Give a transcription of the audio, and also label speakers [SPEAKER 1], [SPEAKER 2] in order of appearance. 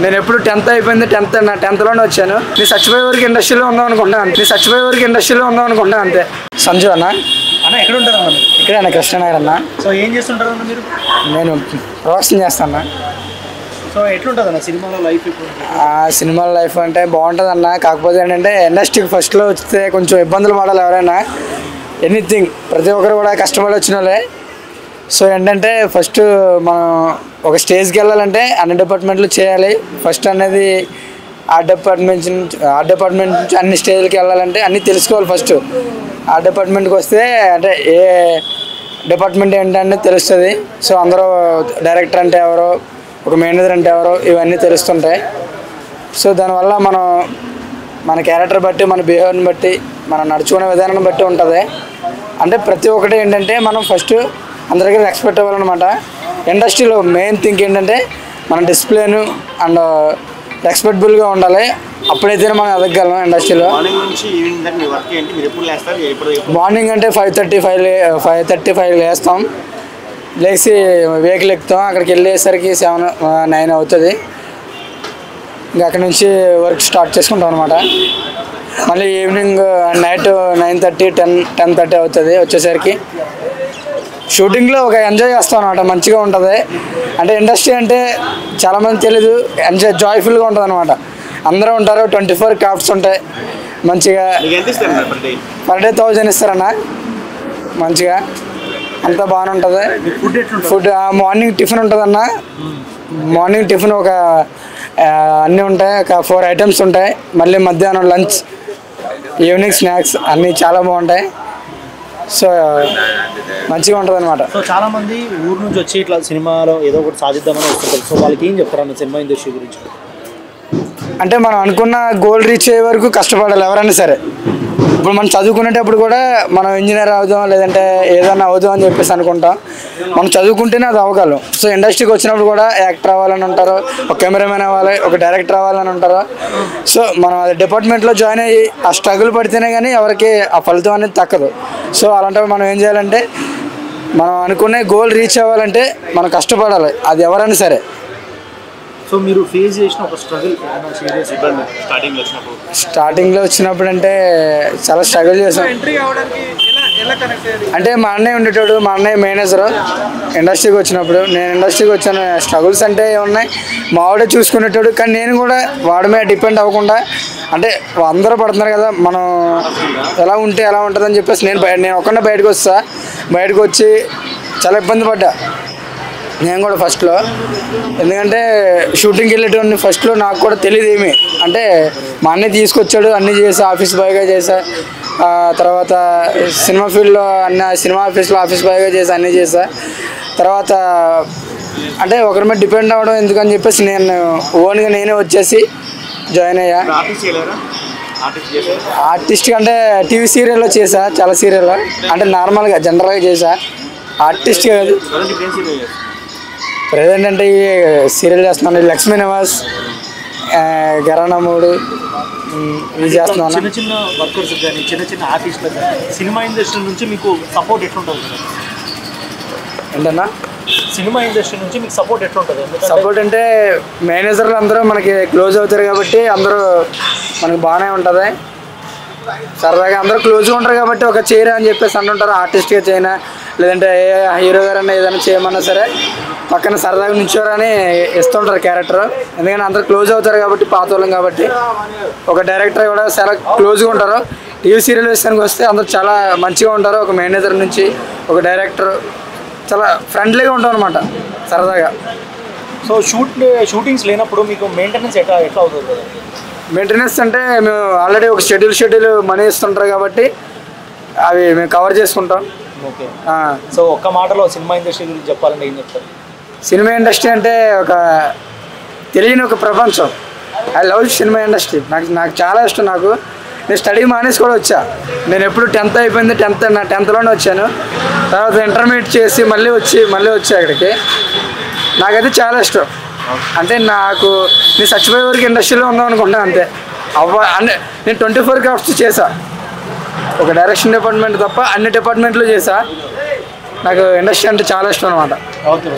[SPEAKER 1] నేను ఎప్పుడు 10th అయిపోయింది 10th లోనే వచ్చాను. నేను చచ్చిపోయే వరకు ఇండస్ట్రీలో ఉందాం అనుకుంటున్నాను అంతే. సంజు అన్న
[SPEAKER 2] ఎక్కడ ఉంటారు అన్న?
[SPEAKER 1] ఇక్కడే అన్న, కృష్ణనగర్ అన్న.
[SPEAKER 2] సో ఏం చేస్తుంటారు అన్న మీరు?
[SPEAKER 1] నేను ప్రొడక్షన్ చేస్తాను.
[SPEAKER 2] సో ఎట్లుంటుంది అన్న సినిమాలో లైఫ్?
[SPEAKER 1] సినిమాల లైఫ్ అంటే బాగుంటుంది అన్న. కాకపోతే ఏంటంటే ఇండస్ట్రీకి ఫస్ట్లో వస్తే కొంచెం ఇబ్బందులు పడాలి ఎవరైనా. ఎనీథింగ్ ప్రతి ఒక్కరు కూడా కష్టపడి వచ్చిన వాళ్ళే. సో ఏంటంటే ఫస్ట్ మనం ఒక స్టేజ్కి వెళ్ళాలంటే అన్ని డిపార్ట్మెంట్లు చేయాలి. ఫస్ట్ అనేది ఆర్ట్ డిపార్ట్మెంట్ నుంచి అన్ని స్టేజ్లకి వెళ్ళాలంటే అన్నీ తెలుసుకోవాలి. ఫస్ట్ ఆర్ట్ డిపార్ట్మెంట్కి వస్తే అంటే ఏ డిపార్ట్మెంట్ ఏంటంటే తెలుస్తుంది. సో అందరూ డైరెక్టర్ అంటే ఎవరో, ఒక మేనేజర్ అంటే ఎవరో, ఇవన్నీ తెలుస్తుంటాయి. సో దానివల్ల మన క్యారెక్టర్ బట్టి, మన బిహేవియర్ని బట్టి, మనం నడుచుకునే విధానాన్ని బట్టి ఉంటుంది. అంటే ప్రతి ఒక్కటి ఏంటంటే మనం ఫస్ట్ అందరికీ రెస్పెక్ట్ అవ్వాలన్నమాట. ఇండస్ట్రీలో మెయిన్ థింగ్ ఏంటంటే మన డిసిప్లిన్ అండ్ రెస్పెక్టబుల్గా ఉండాలి. అప్పుడైతేనే మనం ఎదగలం ఇండస్ట్రీలో. మార్నింగ్ అంటే 5:35 లేస్తాం. లేచి వెహికల్ ఎక్కుతాం. అక్కడికి వెళ్ళేసరికి 7-9 అవుతుంది. ఇంకా అక్కడి నుంచి వర్క్ స్టార్ట్ చేసుకుంటాం అనమాట. మళ్ళీ ఈవినింగ్ నైట్ 9:30-10:30 అవుతుంది వచ్చేసరికి. షూటింగ్లో ఒక ఎంజాయ్ చేస్తాం అనమాట, మంచిగా ఉంటుంది. అంటే ఇండస్ట్రీ అంటే చాలామంది తెలీదు, జాయ్ఫుల్గా ఉంటుంది అనమాట. అందరూ ఉంటారు, 24 క్రాఫ్ట్స్ ఉంటాయి. మంచిగా పర్ డే 1000 ఇస్తారన్న. మంచిగా అంతా బాగానే ఉంటుంది. ఫుడ్ మార్నింగ్ టిఫిన్ ఉంటుంది అన్న. మార్నింగ్ టిఫిన్ ఒక అన్నీ ఉంటాయి, ఒక 4 ఐటమ్స్ ఉంటాయి. మళ్ళీ మధ్యాహ్నం లంచ్, ఈవినింగ్ స్నాక్స్ అన్నీ చాలా బాగుంటాయి. సో మంచిగా ఉంటుంది అనమాట.
[SPEAKER 2] సో చాలామంది ఊరు నుంచి వచ్చి ఇట్లా సినిమాలో ఏదో ఒకటి సాధిద్దామని వస్తుంటారు. సో వాళ్ళకి ఏం చెప్తారు అన్న సినిమా ఇండస్ట్రీ గురించి?
[SPEAKER 1] అంటే మనం అనుకున్న గోల్ రీచ్ అయ్యే వరకు కష్టపడాలి ఎవరైనా సరే. ఇప్పుడు మనం చదువుకునేటప్పుడు కూడా మనం ఇంజనీర్ అవుదాం, లేదంటే ఏదైనా అవుదాం అని చెప్పేసి అనుకుంటాం. మనం చదువుకుంటేనే అది అవ్వగలం. సో ఇండస్ట్రీకి వచ్చినప్పుడు కూడా యాక్టర్ అవ్వాలని ఉంటారు, ఒక కెమెరామెన్ అవ్వాలి, ఒక డైరెక్టర్ అవ్వాలని ఉంటారు. సో మనం అది డిపార్ట్మెంట్లో జాయిన్ అయ్యి ఆ స్ట్రగుల్ పడితేనే కానీ ఎవరికి ఆ ఫలితం అనేది తక్కదు. సో అలాంటప్పుడు మనం ఏం చేయాలంటే మనం అనుకునే గోల్ రీచ్ అవ్వాలంటే మనం కష్టపడాలి, అది ఎవరైనా సరే.
[SPEAKER 2] సో మీరు ఫేస్ చేసిన ఒక స్ట్రగుల్
[SPEAKER 1] స్టార్టింగ్లో వచ్చినప్పుడు అంటే చాలా స్ట్రగుల్ చేసాం. అంటే మా అన్నయ్య ఉండేటోడు, మా అన్నయ్య మేనేజరు ఇండస్ట్రీకి వచ్చినప్పుడు. నేను ఇండస్ట్రీకి వచ్చాను. స్ట్రగుల్స్ అంటే ఏమున్నాయి, మా వాడే చూసుకునేటోడు. కానీ నేను కూడా వాడి మీద డిపెండ్ అవ్వకుండా, అంటే అందరూ పడుతున్నారు కదా, మనం ఎలా ఉంటే ఎలా ఉంటుందని చెప్పేసి నేను ఒక్కడే బయటకు వచ్చి చాలా ఇబ్బంది పడ్డా నేను కూడా ఫస్ట్లో. ఎందుకంటే షూటింగ్కి వెళ్ళేటోడిని ఫస్ట్లో నాకు కూడా తెలియదు ఏమి. అంటే మా అన్నయ్య తీసుకొచ్చాడు, అన్నీ చేసా, ఆఫీస్ బాయ్గా చేసా. తర్వాత సినిమా ఫీల్డ్లో సినిమా ఆఫీస్ బాయ్గా చేసా, అన్నీ చేసా. తర్వాత అంటే ఒకరి మీద డిపెండ్ అవ్వడం ఎందుకని చెప్పేసి నేను ఓన్గా నేనే వచ్చేసి జాయిన్ అయ్యా. ఆర్టిస్ట్ అంటే టీవీ సీరియల్లో చేసా, చాలా సీరియల్లో. అంటే నార్మల్గా జనరల్గా చేసా, ఆర్టిస్ట్ కాదు. ప్రజెంట్ అంటే ఈ సీరియల్ చేస్తున్నాను, లక్ష్మీ నివాస్, గరానా మూడు ఇవి చేస్తున్నాను.
[SPEAKER 2] చిన్న చిన్న వర్కర్స్ కానీ చిన్న ఆర్టిస్టులకు కానీ సినిమా ఇండస్ట్రీ నుంచి మీకు సపోర్ట్ ఎట్లుంటుంది?
[SPEAKER 1] ఏంటన్నా
[SPEAKER 2] సినిమా ఇండస్ట్రీ నుంచి మీకు సపోర్ట్ ఎట్లుంటుంది?
[SPEAKER 1] సపోర్ట్ అంటే మేనేజర్లు అందరూ మనకి క్లోజ్ అవుతారు కాబట్టి అందరూ మనకు బాగానే ఉంటుంది. సరదాగా అందరూ క్లోజ్గా ఉంటారు కాబట్టి ఒక చేయరా అని చెప్పేసి అంటుంటారు. ఆర్టిస్ట్గా చేయనా, లేదంటే ఏ హీరో గారన్నా ఏదైనా చేయమన్నా సరే పక్కన సరదాగా నుంచోరని ఇస్తుంటారు క్యారెక్టర్. ఎందుకంటే అందరూ క్లోజ్ అవుతారు కాబట్టి, పాత వాళ్ళం కాబట్టి. ఒక డైరెక్టర్ కూడా చాలా క్లోజ్గా ఉంటారు. టీవీ సీరియల్ విషయానికి వస్తే అందరూ చాలా మంచిగా ఉంటారు. ఒక మేనేజర్ నుంచి ఒక డైరెక్టర్ చాలా ఫ్రెండ్లీగా ఉంటాం అనమాట, సరదాగా.
[SPEAKER 2] సో షూటింగ్స్ లేనప్పుడు మీకు మెయింటెనెన్స్ ఎట్లా అవుతుంది కదా?
[SPEAKER 1] మెయింటెనెన్స్ అంటే మేము ఆల్రెడీ ఒక షెడ్యూల్ మనీ ఇస్తుంటారు కాబట్టి అవి మేము కవర్ చేసుకుంటాం.
[SPEAKER 2] ఓకే. సో ఒక్క మాటలో సినిమా ఇండస్ట్రీ గురించి చెప్పాలంటే ఏం చెప్తారు?
[SPEAKER 1] సినిమా ఇండస్ట్రీ అంటే ఒక తెలియని ఒక ప్రపంచం. I love cinema industry. నాకు చాలా ఇష్టం. నేను స్టడీ మానేసి కూడా వచ్చా. నేను ఎప్పుడు 10th అయిపోయింది 10th లోనే వచ్చాను. తర్వాత ఇంటర్మీడియట్ చేసి మళ్ళీ వచ్చా ఇక్కడికి. నాకైతే చాలా ఇష్టం. అంటే నేను చచ్చిపోయే వరకు ఇండస్ట్రీలో ఉందాం అనుకుంటాను అంతే. అంటే నేను 24 క్రాఫ్ట్స్ చేసా. ఒక డైరెక్షన్ డిపార్ట్మెంట్ తప్ప అన్ని డిపార్ట్మెంట్లు చేసా. నాకు ఇండస్ట్రీ అంటే చాలా ఇష్టం అనమాట.
[SPEAKER 2] ఓకే.